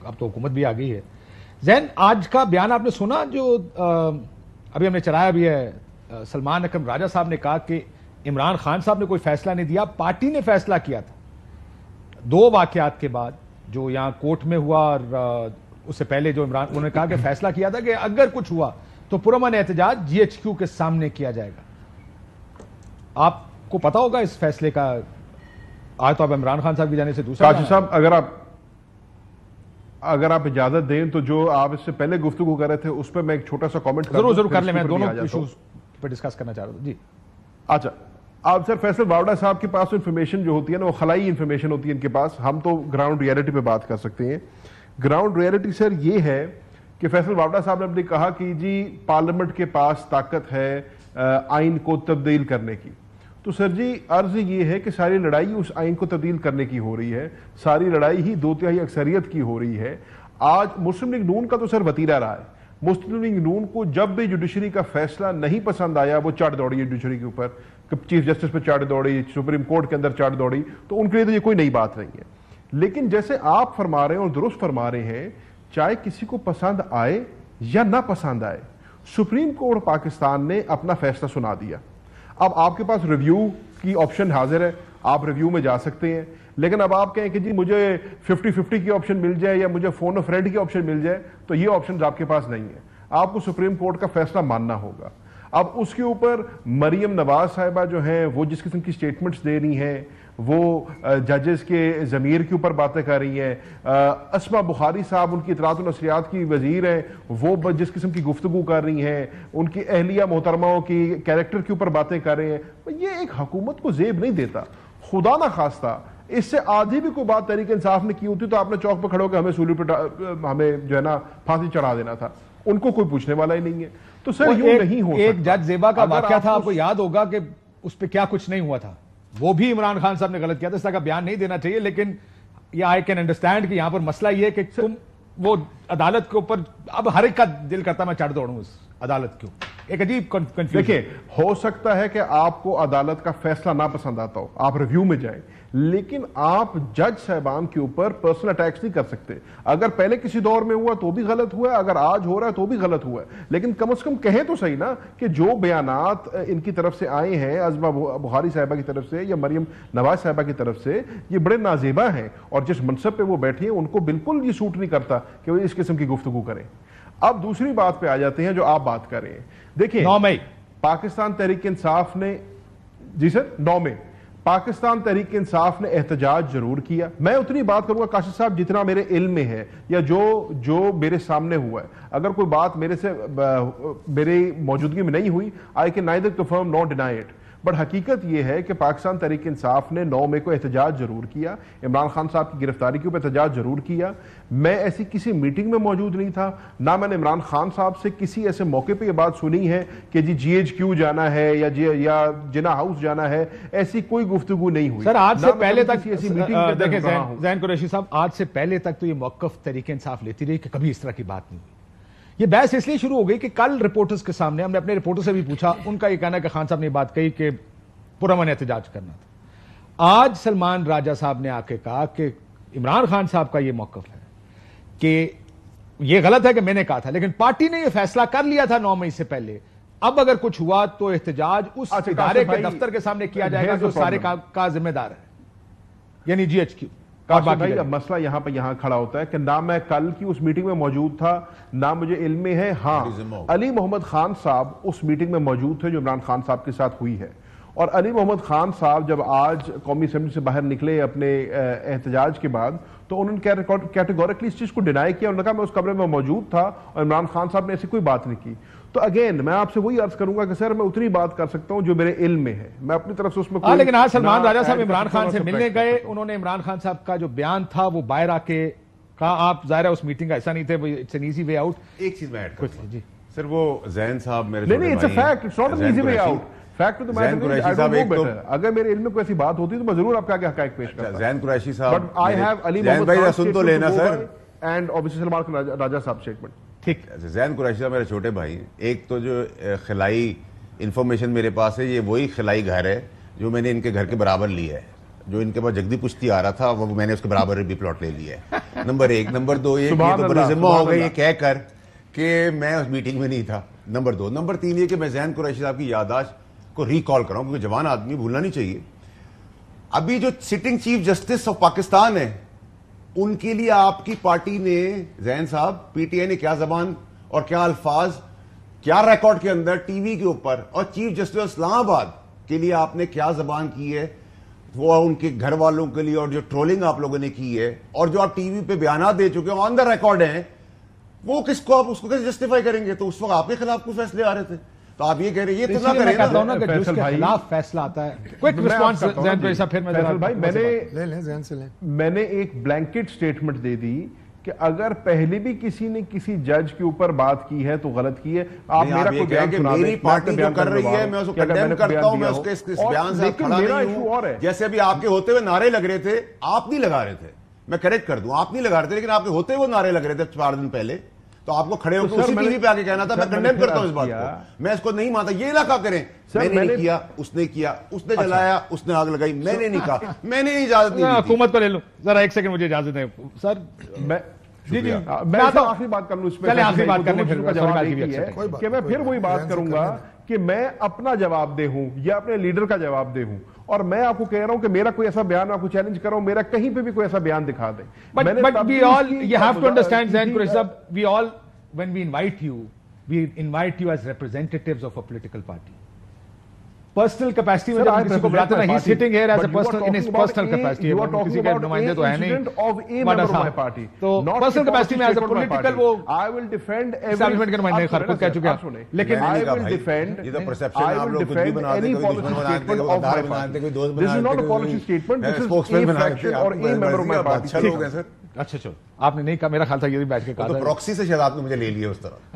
اب تو حکومت بھی آ گئی ہے. زین, آج کا بیان آپ نے سنا جو ابھی ہم نے چلایا بھی ہے, سلمان اکرم راجہ صاحب نے کہا کہ عمران خان صاحب نے کوئی فیصلہ نہیں دیا, پارٹی نے فیصلہ کیا تھا. 2 واقعات کے بعد جو یہاں کوٹ میں ہوا اور اس سے پہلے جو انہوں نے کہا کہ فیصلہ کیا تھا کہ اگر کچھ ہوا تو پرامن احتجاج GHQ کے سامنے کیا جائے گا. آپ کو پتا ہوگا اس فیصلے کا, آج تو اب عمران خان صاحب کی جانے سے دوسرا. کاشف صاحب اگر آپ اجازت دیں تو جو آپ اس سے پہلے گفتگو کر رہے تھے اس پہ میں ایک چھوٹا سا کامنٹ ضرور کر لیں, میں دونوں ایشوز پہ ڈسکس کرنا چاہ رہا ہوں. جی اچھا, آپ سر فیصل واوڈا صاحب کے پاس انفارمیشن جو ہوتی ہے نا وہ خلائی انفارمیشن ہوتی ہے ان کے پاس, ہم تو گراؤنڈ ریئلٹی پہ بات کر سکتے ہیں. گراؤنڈ ریئلٹی سر یہ ہے کہ فیصل واوڈا صاحب نے اپنے کہا کہ جی پارلیمنٹ کے پاس طاقت ہے آئین کو تبدیل کرنے کی. تو سر جی عرض یہ ہے کہ ساری لڑائی اس آئین کو تبدیل کرنے کی ہو رہی ہے, ساری لڑائی ہی 2/3 اکثریت کی ہو ری ہے. آج مسلم لیگ نون کا تو سر وتیرہ رہا ہے. مسلم لیگ نون کو جب بھی جوڈیشری کا فیصلہ نہیں پسند آیا وہ چڑھ دوڑی ہے جوڈیشری کے اوپر, چیف جسٹس پہ چڑھ دوڑی, سپریم کورٹ کے اندر چڑھ دوڑی, تو ان کے لیے تو یہ کوئی نئی بات نہیں ہے. لیکن جیسے آپ فرما رہے ہیں اور درست فرما رہے ہیں, چاہے کسی کو پسند آئے یا نہ پسند آئے, سپریم کورٹ پاکستان نے اپنا فیصلہ سنا دیا. اب آپ کے پاس ریویو کی آپشن حاضر ہے, آپ ریویو میں جا سکتے ہیں. لیکن اب آپ کہیں کہ جی مجھے 50-50 کی آپشن مل جائے یا مجھے فون فرینڈ کی آپشن مل جائے, تو یہ آپشن آپ کے پاس نہیں ہے. آپ کو سپریم کورٹ کا فیصلہ ماننا ہوگا. اب اس کے اوپر مریم نواز صاحبہ جو ہیں وہ جس قسم کی سٹیٹمنٹس دے رہی ہیں, وہ ججز کے ضمیر کے اوپر باتیں کر رہی ہیں. اسما بخاری صاحب ان کی اطلاعات و نشریات کی وزیر ہیں, وہ جس قسم کی گفتگو کر رہی ہیں, ان کی اہلیہ محترماؤں کی کیریکٹر کے اوپر باتیں کر رہے ہیں. یہ ایک حکومت کو زیب نہیں دیتا. خدا نہ خواستہ اس سے آدھی بھی کوئی بات تحریک انصاف نے کی ہوتی تو آپ نے چوک پہ کھڑے ہو کے ہمیں سولی پہ ہمیں جو ہے نا پھانسی چڑھا دینا تھا. ان کو کوئی پوچھنے والا ہی نہیں ہے. تو سر یوں نہیں ہو سکتا. ایک جج زیبا کا واقعہ تھا, آپ کو یاد ہوگا کہ اس پہ کیا کچھ نہیں ہوا تھا, وہ بھی عمران خان صاحب نے غلط کیا تھا. اس طرح کا بیان نہیں دینا چاہیے, لیکن یہ آئی کین انڈرسٹینڈ کہ یہاں پر مسئلہ یہ ہے کہ تم وہ عدالت کے اوپر, اب ہر ایک کا دل کرتا میں چڑھ دوڑوں اس عدالت کے اوپر. ایک عجیب کنفیوژن. دیکھیں, ہو سکتا ہے کہ آپ کو عدالت کا فیصلہ نہ پسند آتا ہو, آپ ریویو میں جائیں, لیکن آپ جج صاحبان کے اوپر پرسنل اٹیکس نہیں کر سکتے. اگر پہلے کسی دور میں ہوا تو بھی غلط ہوا ہے, اگر آج ہو رہا ہے تو بھی غلط ہوا ہے. لیکن کم از کم کہیں تو صحیح نا کہ جو بیانات ان کی طرف سے آئے ہیں, اسما بخاری صاحبہ کی طرف سے یا مریم نواز صاحبہ کی طرف سے, یہ بڑے نازیبا ہیں, اور جس منصب پہ وہ بیٹھے ہیں ان کو بالکل یہ سوٹ نہیں کرتا کہ وہ اس قسم کی گفتگو کریں. اب دوسری بات پہ آ جاتے ہیں جو آپ بات کر رہے ہیں. دیکھیں 9 مئی پاکستان تحریک انصاف نے, جی سر 9 مئی پاکستان تحریک انصاف نے احتجاج ضرور کیا. میں اتنی بات کروں گا کاشف صاحب جتنا میرے علم میں ہے یا جو میرے سامنے ہوا ہے. اگر کوئی بات میرے موجودگی میں نہیں ہوئی, I can neither confirm nor deny it. But حقیقت یہ ہے کہ پاکستان تحریک انصاف نے 9 مئی کو احتجاج ضرور کیا, عمران خان صاحب کی گرفتاری کے اوپر احتجاج ضرور کیا. میں ایسی کسی میٹنگ میں موجود نہیں تھا, نہ میں نے عمران خان صاحب سے کسی ایسے موقع پہ یہ بات سنی ہے کہ جی GHQ جانا ہے یا جنا ہاؤس جانا ہے. ایسی کوئی گفتگو نہیں ہوئی. سر آج سے پہلے تک دیکھیں زین قریشی صاحب, آج سے پہلے تک تو یہ موقف تحریک انصاف لیتی رہی کہ کبھی اس طرح کی بات نہیں ہوئی. یہ بحث اس لیے شروع ہو گئی کہ کل رپورٹرز کے سامنے ہم نے اپنے رپورٹر سے بھی پوچھا, ان کا یہ کہنا ہے کہ خان صاحب نے بات کہی کہ پرامن احتجاج کرنا تھا. آج سلمان راجہ صاحب نے آ کے کہا کہ عمران خان صاحب کا یہ موقف ہے کہ یہ غلط ہے کہ میں نے کہا تھا, لیکن پارٹی نے یہ فیصلہ کر لیا تھا 9 مئی سے پہلے. اب اگر کچھ ہوا تو احتجاج اس ادارے کے دفتر کے سامنے کیا جائے گا جو سارے کا ذمہ دار ہے, یعنی GHQ. بھائی اب مسئلہ یہاں کھڑا ہوتا ہے کہ نہ میں کل کی اس میٹنگ میں موجود تھا, نہ مجھے علم میں ہے. ہاں علی محمد خان صاحب اس میٹنگ میں موجود تھے جو عمران خان صاحب کے ساتھ ہوئی ہے, اور علی محمد خان صاحب جب آج قومی اسمبلی سے باہر نکلے اپنے احتجاج کے بعد تو انہوں نے کیٹیگوریکلی اس چیز کو ڈینائی کیا. انہوں نے کہا میں اس کمرے میں موجود تھا اور عمران خان صاحب نے ایسی کوئی بات نہیں کی. تو اگین میں آپ سے وہی عرض کروں گا کہ سر میں اتنی بات کر سکتا ہوں جو میرے علم میں ہے, میں اپنی طرف سے اس میں لیکن آج سلمان راجہ صاحب عمران خان سے ملنے گئے, انہوں نے عمران خان صاحب کا جو بیان تھا وہ باہر آ کے کہا, آپ ظاہر ہے اس میٹنگ کا ایسا نہیں تھے, it's an easy way out. ایک چیز میں ایڈ کروں گا سر, وہ زین صاحب میرے نہیں it's a fact, it's not an easy way out. Fact تو زین قریشی صاحب ایک تو اگر میرے علم میں کوئی ایسی بات ہوتی تو میں ضرور آپ کے آگے حقائق پیش کرتا. زین قریشی صاحب, بٹ آئی ہیو علی زین بھائی سن تو لینا سر, اینڈ obviously سلمان راجہ صاحب اسٹیٹمنٹ. ٹھیک, زین قریشی صاحب میرے چھوٹے بھائی. ایک تو جو خلائی انفارمیشن میرے پاس ہے, یہ وہی خلائی گھر ہے جو میں نے ان کے گھر کے برابر لی ہے. جو ان کے پاس جگدی پشتی آ رہا تھا وہ میں نے اس کے برابر بھی پلاٹ لے لیا ہے. نمبر 1. نمبر 2 یہ تو بڑا ذمہ ہو گئی یہ کہہ کر کہ میں اس میٹنگ میں نہیں تھا. نمبر 2. نمبر 3 یہ کہ میں زین قریشی صاحب کی یادداشت کو ریکال کراؤں کیونکہ جوان آدمی بھولنا نہیں چاہیے. ابھی جو sitting chief justice of Pakistan ہے ان کے لیے آپ کی پارٹی نے زین صاحب پی ٹی آئی نے کیا زبان اور کیا الفاظ کیا ریکارڈ کے اندر ٹی وی کے اوپر اور چیف جسٹس اسلام آباد کے لیے آپ نے کیا زبان کی ہے وہ ان کے گھر والوں کے لیے اور جو ٹرولنگ آپ لوگوں نے کی ہے اور جو آپ ٹی وی پہ بیانات دے چکے ہیں آن دا ریکارڈ ہیں وہ کس کو آپ اس کو کیسے جسٹیفائی کریں گے؟ تو اس وقت آپ کے خلاف کچھ فیصلے آ رہے تھے تو آپ یہ کہہ رہے ہیں یہ تو نہ کریں کہتا ہوں نا کہ جس کے خلاف فیصلہ آتا ہے کوئک رسپانس زین قریشی صاحب. پھر میں فیصل بھائی میں نے ایک بلینکٹ سٹیٹمنٹ دے دی کہ اگر پہلے بھی کسی نے کسی جج کے اوپر بات کی ہے تو غلط کی ہے. آپ میرا کوئی بیان سنا دیں. میری پارٹی جو کر رہی ہے میں اس کو کنڈیم کرتا ہوں, میں اس کے اس بیان سے کھڑا نہیں ہوں. جیسے ابھی آپ کے ہوتے ہوئے نعرے لگ رہے تھے, آپ نہیں لگا رہے تھے, میں کریکٹ کر دوں, آپ نہیں لگا رہے تھے لیکن آپ کے ہوتے ہوئے نعرے لگ رہے تھے 4 دن پہلے, تو آپ کو کھڑے ہو کے اسی ٹی وی پہ آ کے کہنا تھا. میں کنڈیم کرتا ہوں اس بات کو, میں اس کو نہیں مانتا. یہ نہ کہا کریں میں نے نہیں کیا, اس نے کیا, اس نے جلایا, اس نے آگ لگائی, میں نے نہیں کہا, میں نے اجازت نہیں دی. حکومت کو لے لوں ذرا, ایک سیکنڈ مجھے اجازت دیں سر. میں جی جی میں آخری بات کر لوں اس پہ, آخری بات کرنے کا جواب یہ ہے کہ میں پھر وہی بات کروں گا کہ میں اپنا جواب دہ ہوں یا اپنے لیڈر کا جواب دہ ہوں, اور میں آپ کو کہہ رہا ہوں کہ میرا کوئی ایسا بیان آپ کو چیلنج کر رہا ہوں, میرا کہیں پہ بھی کوئی ایسا بیان دکھا دیں. But we all, you have to understand Zain Qureshi sahab, we all, when we invite you as representatives of a political party. Personal capacity میں جب کسی کو بلاتے ہیں, he's sitting here as a personal, in his personal capacity. کسی کے نمائندے تو ہے نہیں, بڑا صاحب. تو personal capacity میں as a political وہ establishment کے نمائندے خود کہہ چکے ہیں. لیکن I will defend, یہ تو پرسپشن ہے, آپ لوگ کچھ بھی بنا دیں, کوئی دشمن بنا دیں, کوئی وفادار بنا دیں, کوئی دوست بنا دیں. This is not a policy statement, this is a faction or a member of my party. اچھا لوگ ہیں سر. اچھا آپ نے نہیں کہا, میرا خیال تھا یہ بھی بیٹھ کے کہا تو پروکسی سے شاید آپ نے مجھے لے لیا اس طرح.